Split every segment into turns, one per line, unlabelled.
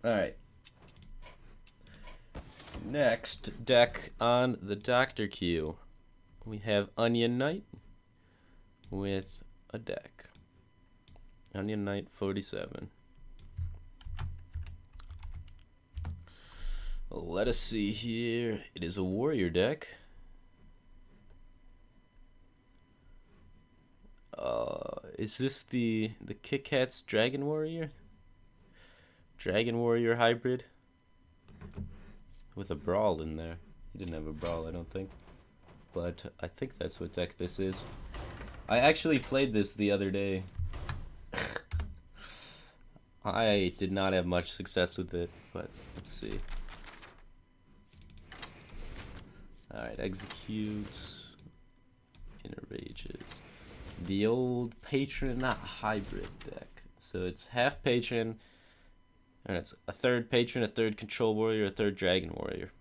Alright. Next deck on the Doctor queue. We have Onion Knight with a deck. Onion Knight 47. Let us see here. It is a warrior deck. Is this the Kit Kat's Dragon Warrior? Dragon Warrior hybrid? With a brawl in there. He didn't have a brawl, I don't think. But I think that's what deck this is. I actually played this the other day. I did not have much success with it, but let's see. Alright, execute. Inner Rages. The old Patron hybrid deck. So it's half Patron, and it's a third Patron, a third Control Warrior, a third Dragon Warrior.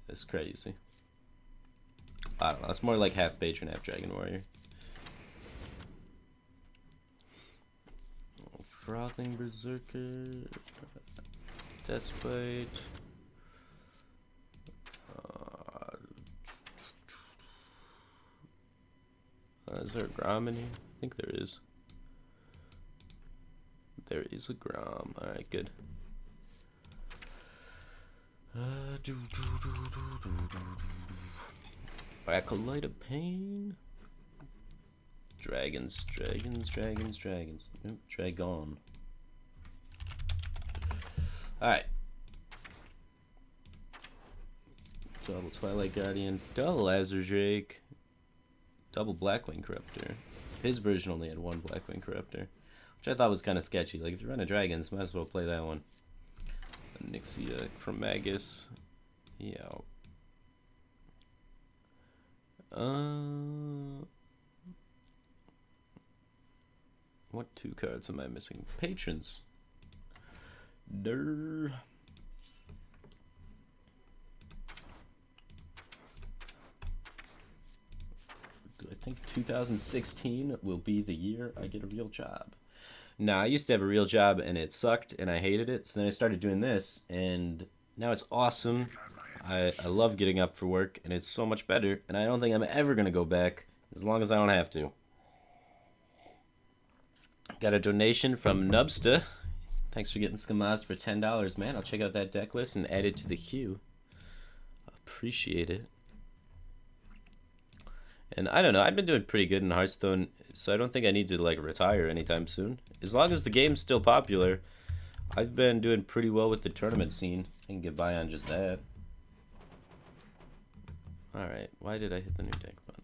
That's crazy. I don't know, it's more like half Patron, half Dragon Warrior. Frothing Berserker, Deathbite. Is there a Grom in here? I think there is. There is a Grom. Alright, good. Acolyte of Pain. Dragons, dragons, dragons, dragons. Nope, Dragon. Alright. Double Twilight Guardian, double Azure Drake, double Blackwing Corruptor. His version only had one Blackwing Corruptor, which I thought was kind of sketchy. Like, if you run a Dragons, might as well play that one. Onyxia Chromagus. Yeah. What two cards am I missing? Patrons. Durr. I think 2016 will be the year I get a real job. Now, I used to have a real job and it sucked and I hated it. So then I started doing this and now it's awesome. I love getting up for work and it's so much better. And I don't think I'm ever going to go back as long as I don't have to. Got a donation from Nubsta. Thanks for getting Skamaz for $10, man. I'll check out that deck list and add it to the queue. Appreciate it. And I don't know, I've been doing pretty good in Hearthstone, so I don't think I need to like retire anytime soon. As long as the game's still popular, I've been doing pretty well with the tournament scene. I can get by on just that. Alright, why did I hit the new deck button?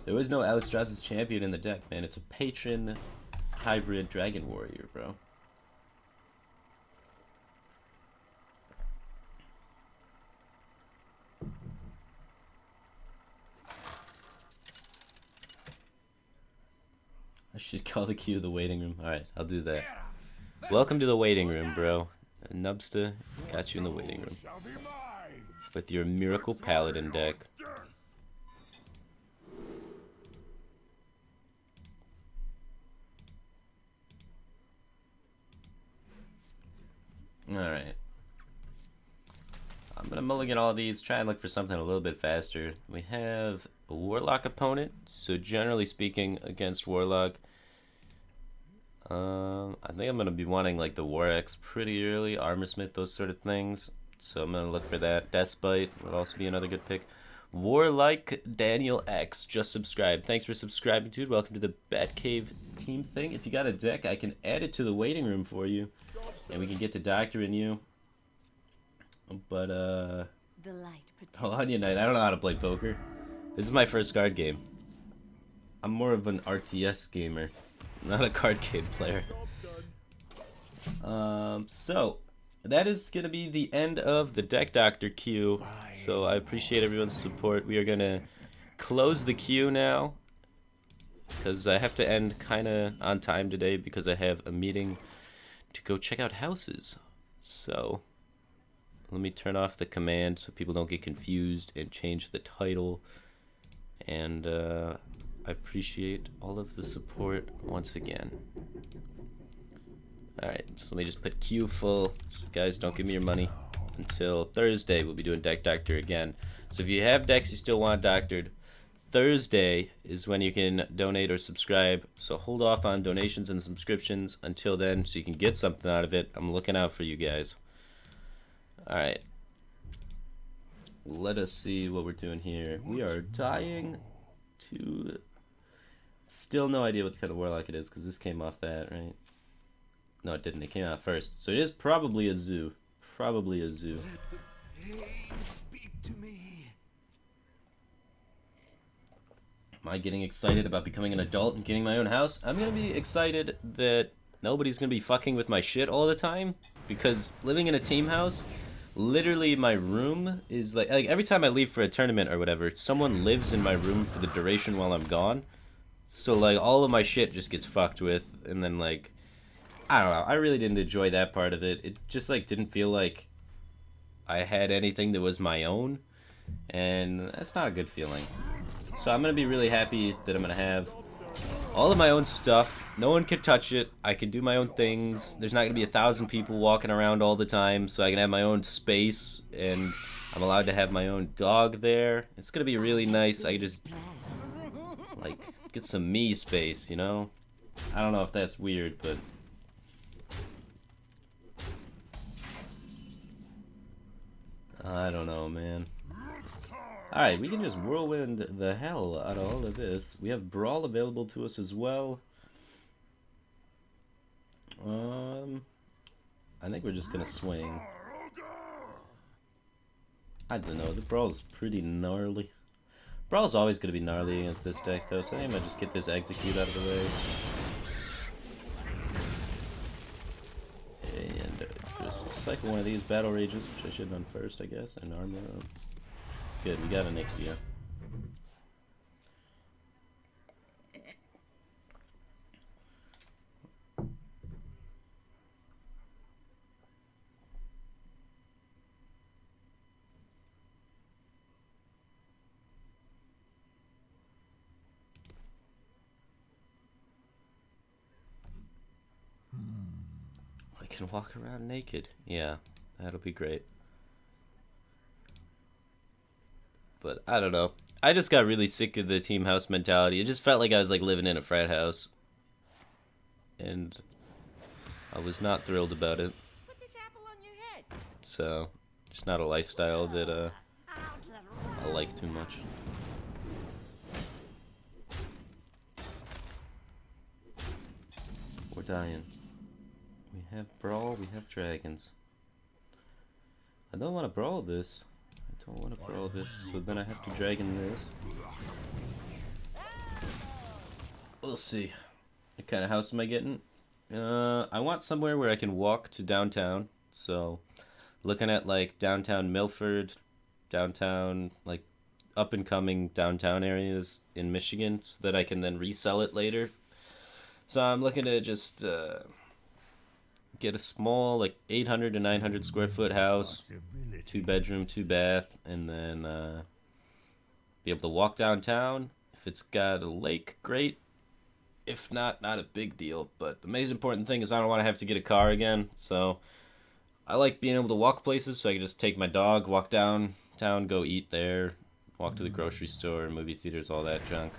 There was no Alex Strauss's champion in the deck, man. It's a Patron hybrid Dragon Warrior, bro. I should call the queue the waiting room. Alright, I'll do that. Welcome to the waiting room, bro. Nubsta got you in the waiting room. With your Miracle Paladin deck. Alright. I'm gonna mulligan all these, try and look for something a little bit faster. We have a Warlock opponent, so generally speaking, against Warlock, I think I'm gonna be wanting like the War Axe pretty early, Armorsmith, those sort of things. So I'm gonna look for that. Deathbite would also be another good pick. Warlike Daniel X just subscribed. Thanks for subscribing, dude. Welcome to the Batcave team thing. If you got a deck, I can add it to the waiting room for you, and we can get to Doctor and you. But the light oh, Onion Knight, I don't know how to play poker. This is my first card game. I'm more of an RTS gamer, not a card game player. So that is gonna be the end of the Deckdoctor queue. So I appreciate everyone's support. We are gonna close the queue now because I have to end kind of on time today because I have a meeting to go check out houses. So let me turn off the command so people don't get confused and change the title. And I appreciate all of the support once again. Alright, so let me just put Q full. So guys, don't give me your money. Until Thursday, we'll be doing Deckdoctor again. So if you have decks you still want doctored, Thursday is when you can donate or subscribe. So hold off on donations and subscriptions until then so you can get something out of it. I'm looking out for you guys. Alright. Let us see what we're doing here. We are dying to... Still no idea what kind of warlock it is because this came off that, right? No, it didn't. It came out first. So it is probably a zoo. Probably a zoo.
Speak to me.
Am I getting excited about becoming an adult and getting my own house? I'm gonna be excited that nobody's gonna be fucking with my shit all the time. Because living in a team house, literally my room is like every time I leave for a tournament or whatever, someone lives in my room for the duration while I'm gone. So like all of my shit just gets fucked with, and then like I don't know, I really didn't enjoy that part of it. It just like didn't feel like I had anything that was my own, and that's not a good feeling. So I'm gonna be really happy that I'm gonna have all of my own stuff. No one can touch it. I can do my own things. There's not gonna be 1,000 people walking around all the time, so I can have my own space, and I'm allowed to have my own dog there. It's gonna be really nice. I can just like get some me space, you know? I don't know if that's weird, but I don't know, man. Alright, we can just whirlwind the hell out of all of this. We have Brawl available to us as well. I think we're just gonna swing. I don't know, the Brawl's pretty gnarly. Brawl's always gonna be gnarly against this deck though, so I think I might just get this execute out of the way. And just cycle one of these battle rages, which I should have done first, I guess, and armor up. Good, we got Onyxia. I can walk around naked. Yeah, that'll be great. But I don't know. I just got really sick of the team house mentality. It just felt like I was like living in a frat house. And I was not thrilled about it.
Put this apple on your head.
So, just not a lifestyle that I like too much. We're dying. We have Brawl, we have Dragons. I don't want to Brawl this. I don't want to Brawl this, so then I have to Dragon this. We'll see. What kind of house am I getting? I want somewhere where I can walk to downtown. So, looking at like downtown Milford, downtown, like up and coming downtown areas in Michigan, so that I can then resell it later. So I'm looking to just get a small, like 800 to 900 square foot house, 2 bedroom, 2 bath, and then be able to walk downtown. If it's got a lake, great. If not, not a big deal. But the most important thing is I don't want to have to get a car again. So I like being able to walk places, so I can just take my dog, walk downtown, go eat there, walk to the grocery store, movie theaters, all that junk.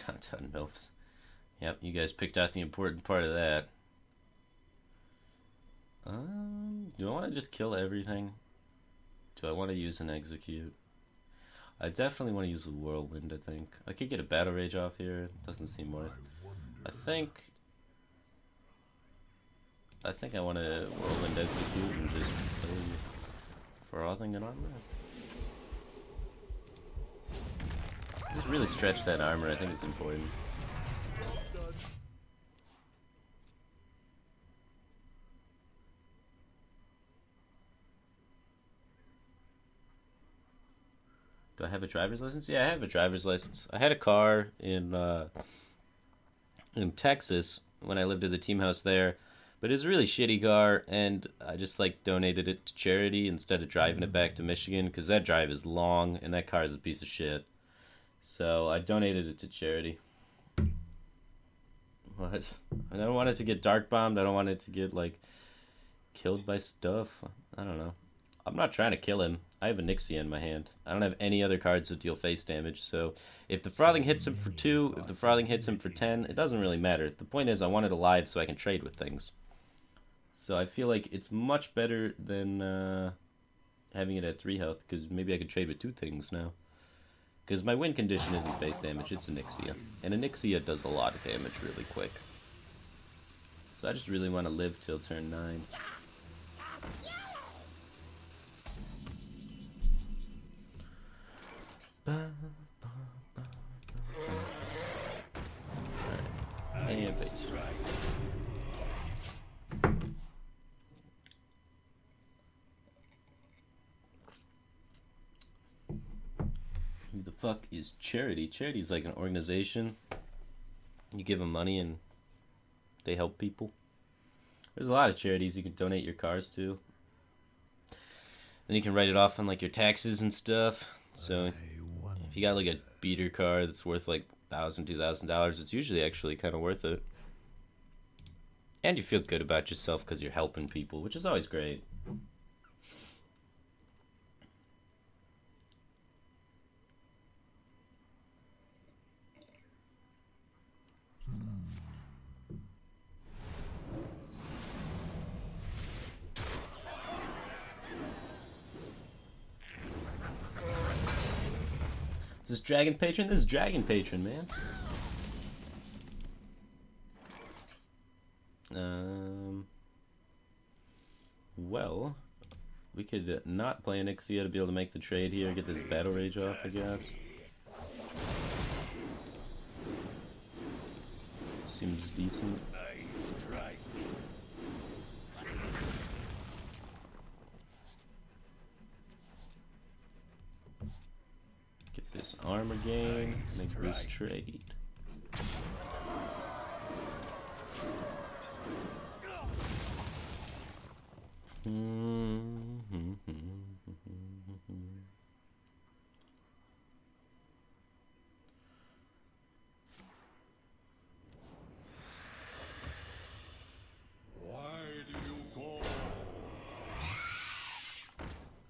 Downtown MILFs. Yep, you guys picked out the important part of that. Do I want to just kill everything? Do I want to use an execute? I definitely want to use a whirlwind, I think. I could get a battle rage off here. It doesn't seem worth. I think I want to whirlwind execute and just play Frothing and armor. Just really stretch that armor, I think it's important. Do I have a driver's license? Yeah, I have a driver's license. I had a car in Texas when I lived at the team house there, But it's a really shitty car, and I just like donated it to charity instead of driving it back to Michigan, because that drive is long and that car is a piece of shit. So I donated it to charity. What? I don't want it to get dark bombed. I don't want it to get like killed by stuff. I don't know. I'm not trying to kill him. I have Onyxia in my hand. I don't have any other cards that deal face damage, so if the Frothing hits him for 2, if the Frothing hits him for 10, it doesn't really matter. The point is I want it alive so I can trade with things. So I feel like it's much better than having it at 3 health, because maybe I could trade with 2 things now. Because my win condition isn't face damage, it's Onyxia. And Onyxia does a lot of damage really quick. So I just really want to live till turn 9. Alright. And face. Who the fuck is charity? Charity's like an organization. You give them money and they help people. There's a lot of charities you can donate your cars to. Then you can write it off on like your taxes and stuff. So if you got like a beater car that's worth like $1,000, $2,000, it's usually actually kind of worth it. And you feel good about yourself because you're helping people, which is always great. Is this Dragon Patron? This is Dragon Patron, man. Well, we could not play Onyxia to be able to make the trade here, get this Battle Rage off, I guess. Seems decent. Get this armor gain, make this trade.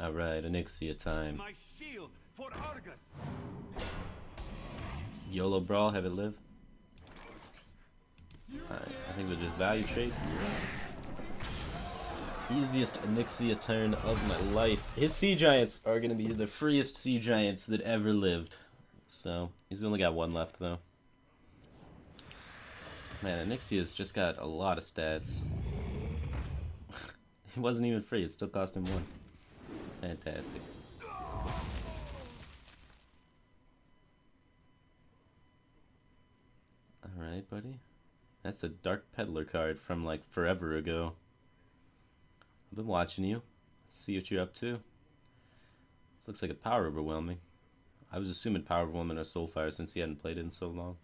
Alright, Onyxia time.
My shield for Argus.
YOLO Brawl, have it live. Alright, I think we'll just value trade. Easiest Onyxia turn of my life. His Sea Giants are going to be the freest Sea Giants that ever lived. So, he's only got 1 left though. Man, Onyxia's just got a lot of stats. It wasn't even free, it still cost him 1. Fantastic. Alright, buddy. That's the Dark Peddler card from like forever ago. I've been watching you. See what you're up to. This looks like a Power Overwhelming. I was assuming Power Overwhelming or Soulfire since he hadn't played it in so long.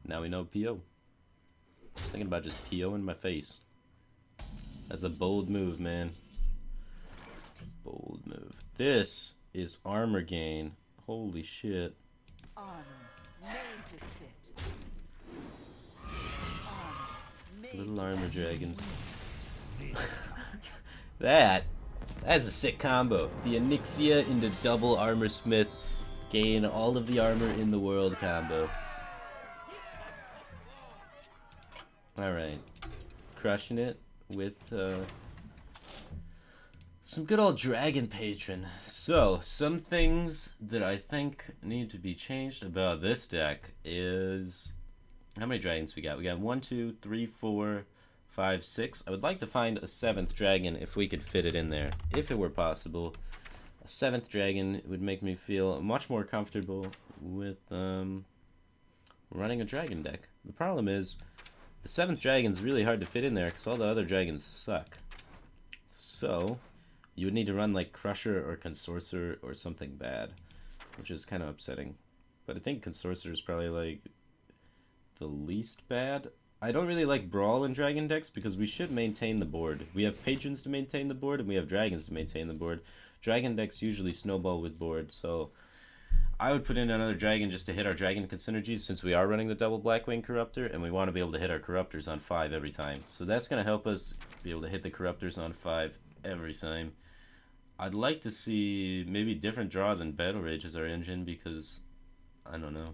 Now we know PO. I was thinking about just PO in my face. That's a bold move, man. Bold move. This is armor gain. Holy shit.
Armor made to fit. Armor made
Little armor dragons. That's a sick combo. The Onyxia into double armor smith. Gain all of the armor in the world combo. Alright. Crushing it with some good old Dragon Patron. So, some things that I think need to be changed about this deck is... How many dragons we got? We got 1, 2, 3, 4, 5, 6. I would like to find a 7th dragon if we could fit it in there. If it were possible. A 7th dragon would make me feel much more comfortable with running a dragon deck. The problem is, the 7th dragon's really hard to fit in there because all the other dragons suck. So, you would need to run like Crusher or Consorcer or something bad, which is kind of upsetting. But I think Consorcer is probably like the least bad. I don't really like Brawl in Dragon decks because we should maintain the board. We have Patrons to maintain the board, and we have Dragons to maintain the board. Dragon decks usually snowball with board, so I would put in another Dragon just to hit our Dragon synergies since we are running the double Blackwing Corruptor, and we want to be able to hit our Corruptors on 5 every time. So that's going to help us be able to hit the Corruptors on 5 every time. I'd like to see maybe different draw than Battle Rage as our engine because, I don't know.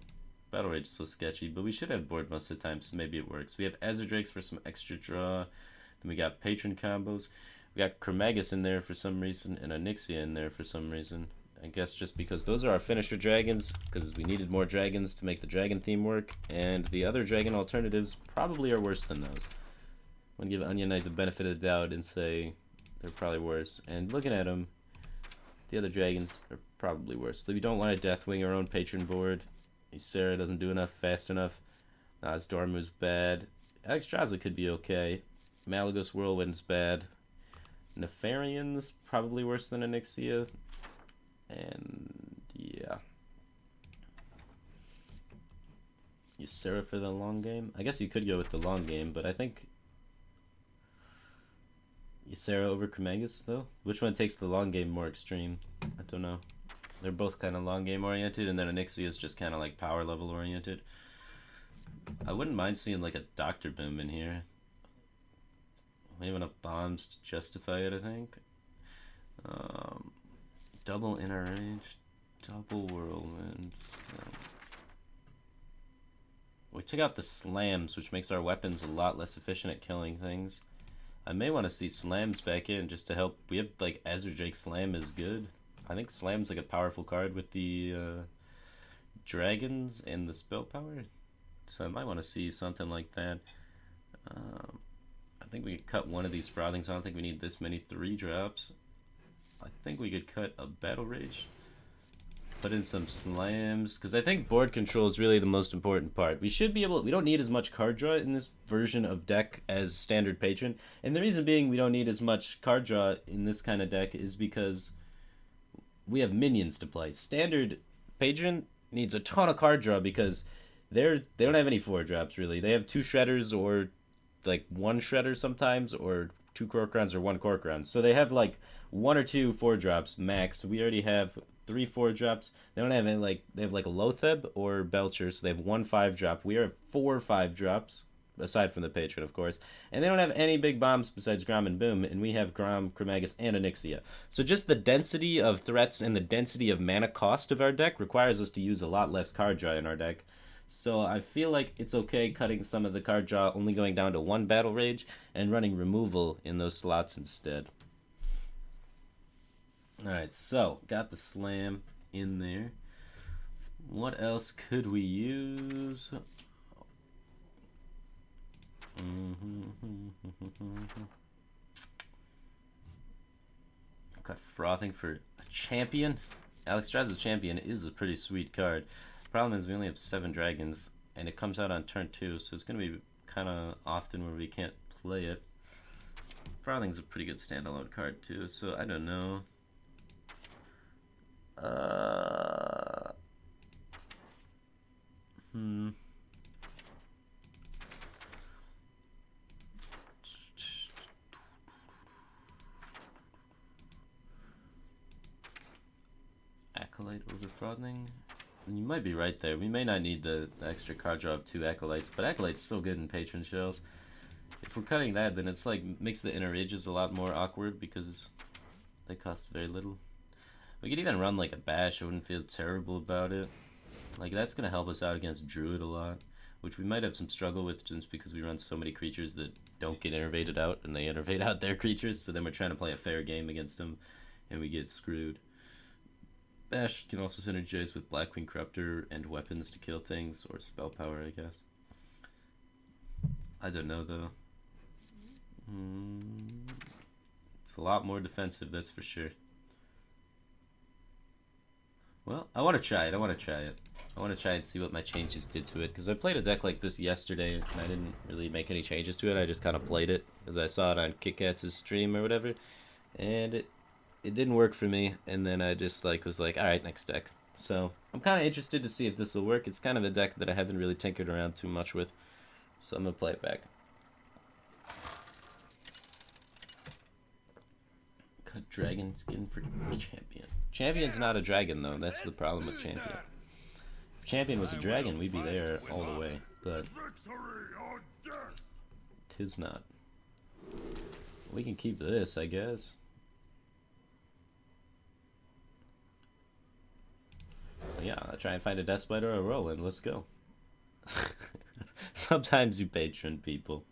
Battle Rage is so sketchy, but we should have board most of the time, so maybe it works. We have Azure Drakes for some extra draw. Then we got Patron combos. We got Chromagus in there for some reason, and Onyxia in there for some reason. I guess just because those are our finisher dragons, because we needed more dragons to make the dragon theme work, and the other dragon alternatives probably are worse than those. I'm going to give Onion Knight the benefit of the doubt and say they're probably worse. And looking at them, the other dragons are probably worse. So if you don't want a Deathwing or own Patron board, Ysera doesn't do enough fast enough. Dormu's bad. Alexstrasza could be okay. Malagos Whirlwind's bad. Nefarian's probably worse than Onyxia. And yeah. Ysera for the long game? I guess you could go with the long game, but I think Ysera over Chromagus though? Which one takes the long game more extreme? I don't know. They're both kind of long game oriented, and then Onyxia is just kind of like power level oriented. I wouldn't mind seeing like a Doctor Boom in here. We have enough bombs to justify it, I think. Double inner range, double whirlwind. We took out the slams, which makes our weapons a lot less efficient at killing things. I may want to see slams back in just to help. We have like Azure Drake Slam is good. I think Slam's like a powerful card with the dragons and the spell power. So I might want to see something like that. I think we could cut one of these Frothings. I don't think we need this many 3-drops. I think we could cut a Battle Rage. Put in some slams. Because I think board control is really the most important part. We should be able... We don't need as much card draw in this version of deck as standard Patron. And the reason being we don't need as much card draw in this kind of deck is because we have minions to play. Standard Patron needs a ton of card draw because they don't have any 4-drops really. They have 2 Shredders or like 1 Shredder sometimes, or 2 Corkrons or 1 Corkron. So they have like 1 or 2 4-drops max. We already have 3 4-drops. They don't have any, like, they have like a Lotheb or Belcher, so they have 1 5-drop. We are 4 5-drops, aside from the Patron, of course. And they don't have any big bombs besides Grom and Boom, and we have Grom, Chromagus, and Onyxia. So just the density of threats and the density of mana cost of our deck requires us to use a lot less card draw in our deck. So I feel like it's okay cutting some of the card draw, only going down to 1 Battle Rage, and running removal in those slots instead. Alright, so got the slam in there. What else could we use? Got Frothing for a champion. Alexstrasza's champion is a pretty sweet card. Problem is we only have 7 dragons, and it comes out on turn 2, so it's going to be kind of often where we can't play it. Frothing's a pretty good standalone card too, so I don't know. Acolyte over Frothing. You might be right there. We may not need the extra card draw of 2 Acolytes, but Acolyte's still good in Patron shells. If we're cutting that, then it's like makes the inner rages a lot more awkward because they cost very little. We could even run like a bash. I wouldn't feel terrible about it. Like that's gonna help us out against Druid a lot, which we might have some struggle with just because we run so many creatures that don't get innervated out and they innervate out their creatures. So then we're trying to play a fair game against them, and we get screwed. Bash can also synergize with Blackwing Corruptor and weapons to kill things, or spell power, I guess. I don't know though. It's a lot more defensive, that's for sure. Well, I want to try it. I want to try and see what my changes did to it, because I played a deck like this yesterday and I didn't really make any changes to it. I just kind of played it because I saw it on KitKat's stream or whatever, and it didn't work for me. And then I just was like, all right, next deck. So I'm kind of interested to see if this will work. It's kind of a deck that I haven't really tinkered around too much with. So I'm gonna play it back. Cut dragon skin for champion. Champion's not a dragon though. That's the problem with champion. If champion was a dragon, we'd be there all the way. But tis not. We can keep this, I guess. Yeah, I'll try and find a Deathbite or a Whirlwind. Let's go. Sometimes you patron people.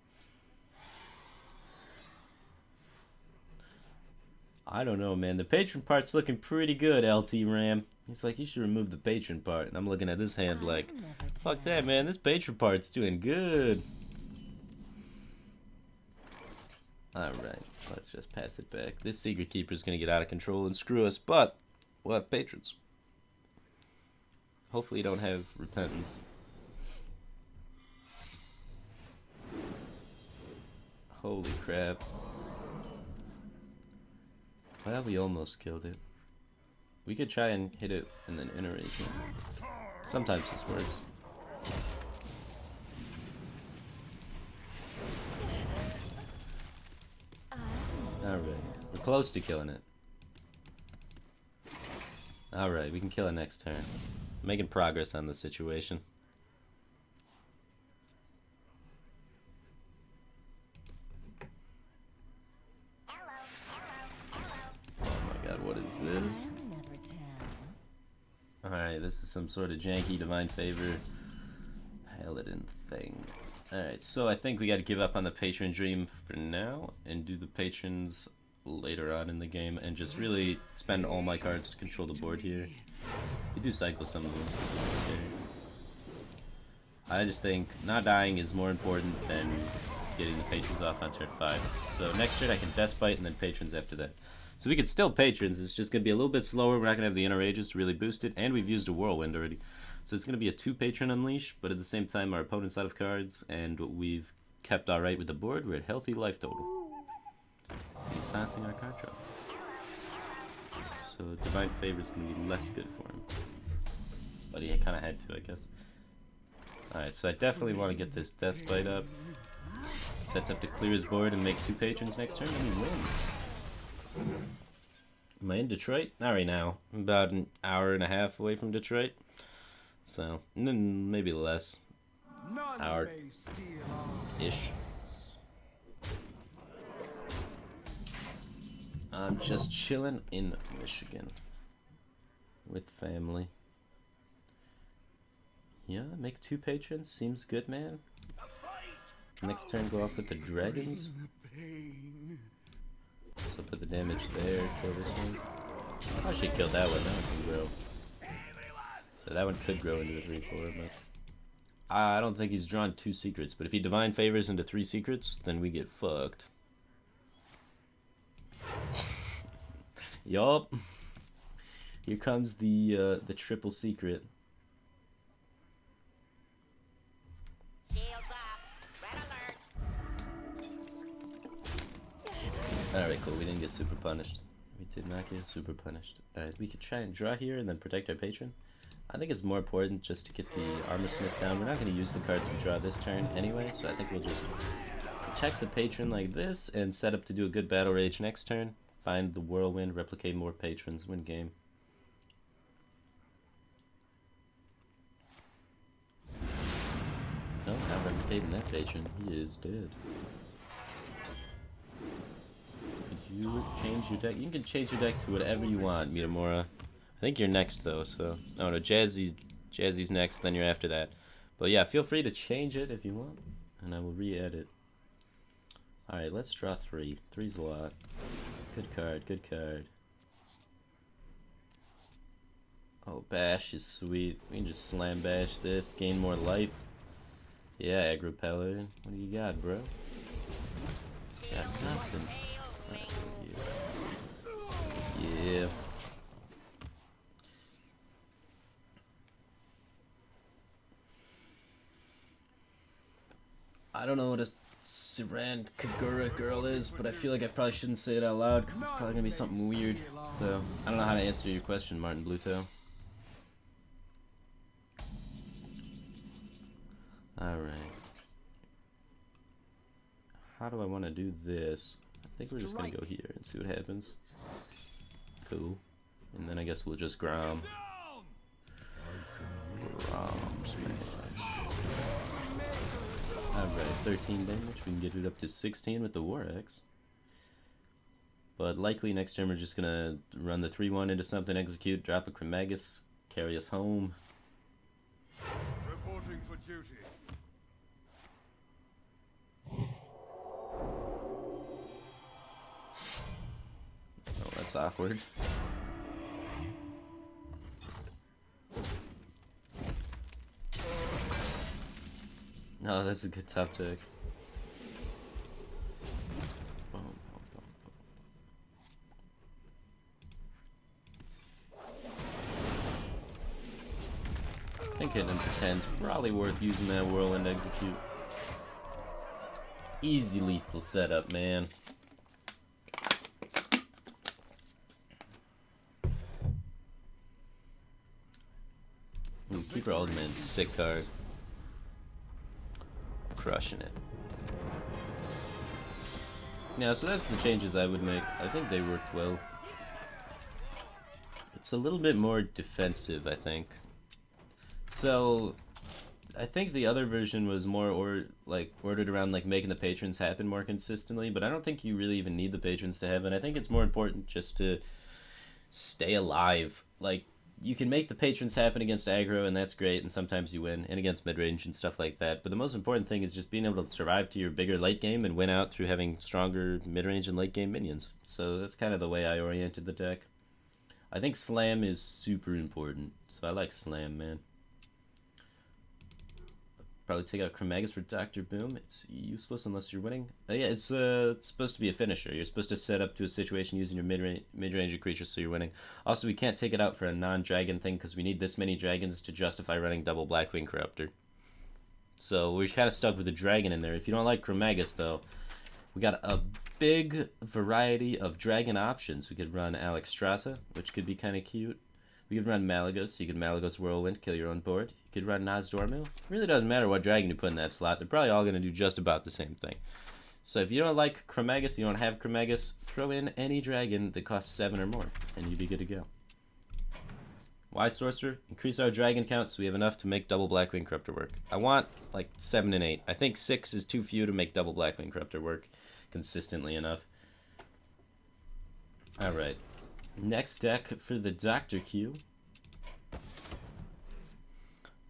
I don't know, man. The patron part's looking pretty good, LT Ram. He's like, you should remove the patron part. And I'm looking at this hand like, fuck that, man. This patron part's doing good. Alright, let's just pass it back. This Secret Keeper's gonna get out of control and screw us, but we'll have patrons. Hopefully you don't have repentance. Holy crap. Well, we almost killed it. We could try and hit it and then iterate it. Sometimes this works. Alright, we're close to killing it. Alright, we can kill it next turn. Making progress on the situation. Oh my god, what is this? Alright, this is some sort of janky Divine Favor Paladin thing. Alright, so I think we gotta give up on the Patron Dream for now and do the Patrons later on in the game and just really spend all my cards to control the board here. We do cycle some of them. I just think not dying is more important than getting the Patrons off on turn 5. So next turn I can Deathbite and then Patrons after that. So we could still Patrons, it's just going to be a little bit slower. We're not going to have the Inner Ages to really boost it, and we've used a Whirlwind already. So it's going to be a 2 Patron Unleash, but at the same time our opponent's out of cards, and we've kept alright with the board. We're at healthy life total. He's silencing our card draw. So Divine Favor is going to be less good for him. But he kind of had to, I guess. Alright, so I definitely want to get this Deathbite up. Sets up to clear his board and make 2 Patrons next turn, and we win. Am I in Detroit? Not right now. I'm about an hour and a half away from Detroit. So, maybe less. Hour-ish. I'm just chilling in Michigan. With family. Yeah, make 2 Patrons. Seems good, man. Next turn, go off with the Dragons. So put the damage there, kill this one. I should kill that one, that one can grow. So that one could grow into a 3/4, but I don't think he's drawn 2 secrets, but if he Divine Favors into 3 secrets, then we get fucked. Yup. Here comes the triple secret. Alright, cool. We didn't get super punished. We did not get super punished. Alright, we could try and draw here and then protect our patron. I think it's more important just to get the Armor Smith down. We're not going to use the card to draw this turn anyway, so I think we'll just protect the patron like this and set up to do a good Battle Rage next turn. Find the Whirlwind, replicate more patrons, win game. No, not replicating that patron. He is dead. You change your deck. You can change your deck to whatever you want, Mitamura. I think you're next though, so no, Jazzy's next, then you're after that. But yeah, feel free to change it if you want, and I will re-edit. All right, let's draw 3. 3's a lot. Good card, good card. Oh, Bash is sweet. We can just slam bash this, gain more life. Yeah, Aggro Paladin. What do you got, bro? Got nothing. Yeah. I don't know what a Siran Kagura girl is, but I feel like I probably shouldn't say it out loud because it's probably gonna be something weird. So I don't know how to answer your question, Martin Bluto. Alright. how do I want to do this? I think we're just going to go here and see what happens. Cool. And then I guess we'll just Grom. Smash. Alright, 13 damage. We can get it up to 16 with the War Axe. But likely next turn we're just going to run the 3-1 into something, execute, drop a Chromagus, carry us home.
Reporting for duty.
Oh, that's awkward. No, that's a good top deck. I think hitting him for 10's probably worth using that Whirlwind Execute. Easy lethal setup, man. Ooh, Keeper Ultimate, sick card. Crushing it. Yeah, so that's the changes I would make. I think they worked well. It's a little bit more defensive, I think. So, I think the other version was more ordered around like making the patrons happen more consistently, but I don't think you really even need the patrons to happen. I think it's more important just to stay alive. Like, you can make the patrons happen against aggro, and that's great, and sometimes you win, and against mid-range and stuff like that. But the most important thing is just being able to survive to your bigger late game and win out through having stronger mid-range and late game minions. So that's kind of the way I oriented the deck. I think Slam is super important, so I like Slam, man. Probably take out Chromagus for Dr. Boom. It's useless unless you're winning. Yeah, it's supposed to be a finisher. You're supposed to set up to a situation using your mid-range creatures so you're winning. Also, we can't take it out for a non-dragon thing because we need this many dragons to justify running double Blackwing Corruptor. So we're kind of stuck with a dragon in there. If you don't like Chromagus, though, we got a big variety of dragon options. We could run Alexstrasza, which could be kind of cute. We could run Malagos. You could Malagos Whirlwind, kill your own board. You could run Nozdormu. Really doesn't matter what dragon you put in that slot. They're probably all going to do just about the same thing. So if you don't like Chromagus, you don't have Chromagus, throw in any dragon that costs 7 or more, and you'd be good to go. Why Sorcerer? Increase our dragon count so we have enough to make double Blackwing Corruptor work. I want like 7 and 8. I think 6 is too few to make double Blackwing Corruptor work consistently enough. Alright. Next deck for the Doctor queue.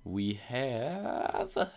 We have